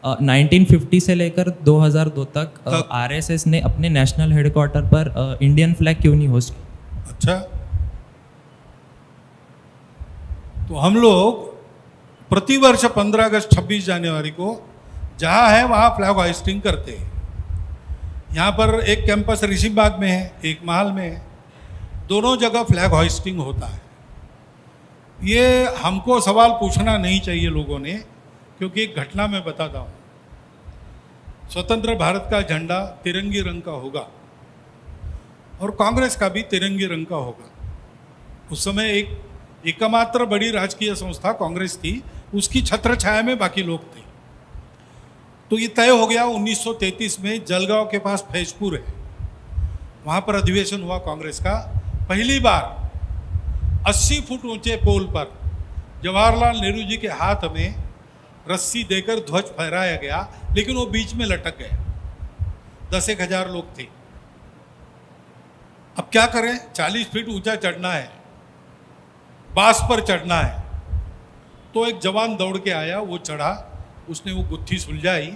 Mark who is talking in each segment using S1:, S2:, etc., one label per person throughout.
S1: 1950 से लेकर 2002 तक आरएसएस ने अपने नेशनल हेडक्वार्टर पर इंडियन फ्लैग क्यों नहीं होस्ट किया?
S2: अच्छा, तो हम लोग प्रतिवर्ष 15 अगस्त 26 जनवरी को जहाँ है वहाँ फ्लैग होइस्टिंग करते हैं। यहाँ पर एक कैंपस ऋषिबाग में है, एक महल में है, दोनों जगह फ्लैग होइस्टिंग होता है। ये हमको सवाल पूछना नहीं चाहिए लोगों ने, क्योंकि एक घटना मैं बताता हूँ। स्वतंत्र भारत का झंडा तिरंगी रंग का होगा और कांग्रेस का भी तिरंगी रंग का होगा। उस समय एकमात्र बड़ी राजकीय संस्था कांग्रेस थी, उसकी छत्र छाया में बाकी लोग थे। तो ये तय हो गया 1933 में जलगांव के पास फैजपुर है, वहाँ पर अधिवेशन हुआ कांग्रेस का। पहली बार 80 फुट ऊंचे पोल पर जवाहरलाल नेहरू जी के हाथ में रस्सी देकर ध्वज फहराया गया, लेकिन वो बीच में लटक गया। 10-1 हजार लोग थे। अब क्या करें, 40 फीट ऊंचा चढ़ना है, बांस पर चढ़ना है। तो एक जवान दौड़ के आया, वो चढ़ा, उसने वो गुत्थी सुलझाई,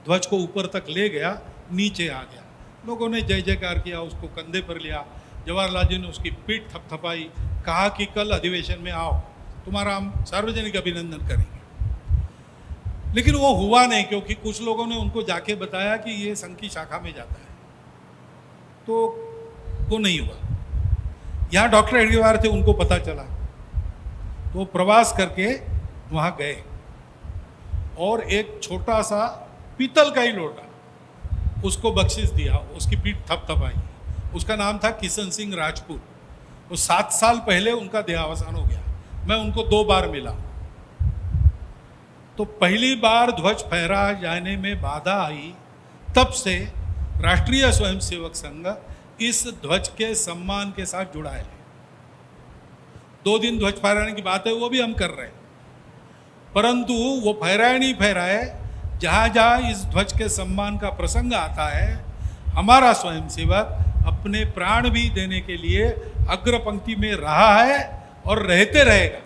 S2: ध्वज को ऊपर तक ले गया, नीचे आ गया। लोगों ने जय जयकार किया, उसको कंधे पर लिया। जवाहरलाल जी ने उसकी पीठ थपथपाई, कहा कि कल अधिवेशन में आओ, तुम्हारा हम सार्वजनिक अभिनंदन करेंगे। लेकिन वो हुआ नहीं, क्योंकि कुछ लोगों ने उनको जाके बताया कि ये संघ की शाखा में जाता है, तो वो नहीं हुआ। यहाँ डॉक्टर हेडगेवार थे, उनको पता चला, तो वो प्रवास करके वहाँ गए और एक छोटा सा पीतल का ही लोटा उसको बख्शिश दिया, उसकी पीठ थपथपाई। उसका नाम था किशन सिंह राजपूत। वो 7 साल पहले उनका देहावसान हो गया। मैं उनको 2 बार मिला। तो पहली बार ध्वज फहरा जाने में बाधा आई, तब से राष्ट्रीय स्वयंसेवक संघ इस ध्वज के सम्मान के साथ जुड़ा है। 2 दिन ध्वज फहराने की बात है, वो भी हम कर रहे हैं, परंतु वो फहराए नहीं फहराए, जहाँ जहाँ इस ध्वज के सम्मान का प्रसंग आता है, हमारा स्वयंसेवक अपने प्राण भी देने के लिए अग्र पंक्ति में रहा है और रहते रहेगा।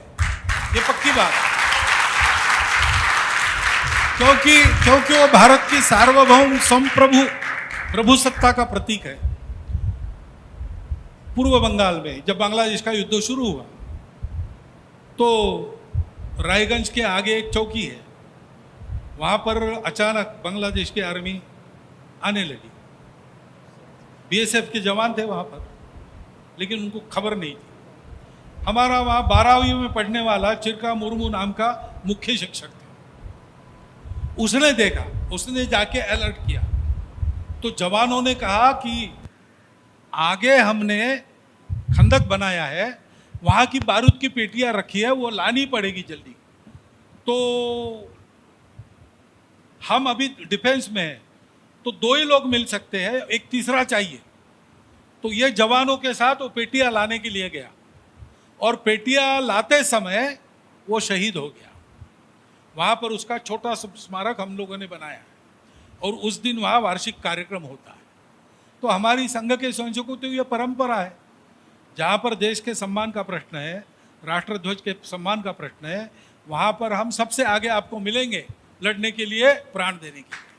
S2: ये पक्की बात है, क्योंकि वो भारत की सार्वभौम प्रभु सत्ता का प्रतीक है। पूर्व बंगाल में जब बांग्लादेश का युद्ध शुरू हुआ, तो रायगंज के आगे एक चौकी है, वहाँ पर अचानक बांग्लादेश की आर्मी आने लगी। बीएसएफ के जवान थे वहाँ पर, लेकिन उनको खबर नहीं थी। हमारा वहाँ 12वीं में पढ़ने वाला चिरका मुर्मू नाम का मुख्य शिक्षक था। उसने देखा, उसने जाके अलर्ट किया। तो जवानों ने कहा कि आगे हमने खंदक बनाया है, वहाँ की बारूद की पेटियां रखी है, वो लानी पड़ेगी जल्दी। तो हम अभी डिफेंस में हैं, तो 2 ही लोग मिल सकते हैं, एक तीसरा चाहिए। तो ये जवानों के साथ वो पेटियां लाने के लिए गया और पेटियां लाते समय वो शहीद हो गया। वहाँ पर उसका छोटा सा स्मारक हम लोगों ने बनाया है और उस दिन वहाँ वार्षिक कार्यक्रम होता है। तो हमारी संघ के स्वयंसेवकों की तो ये परंपरा है, जहाँ पर देश के सम्मान का प्रश्न है, राष्ट्रध्वज के सम्मान का प्रश्न है, वहाँ पर हम सबसे आगे आपको मिलेंगे लड़ने के लिए, प्राण देने के लिए।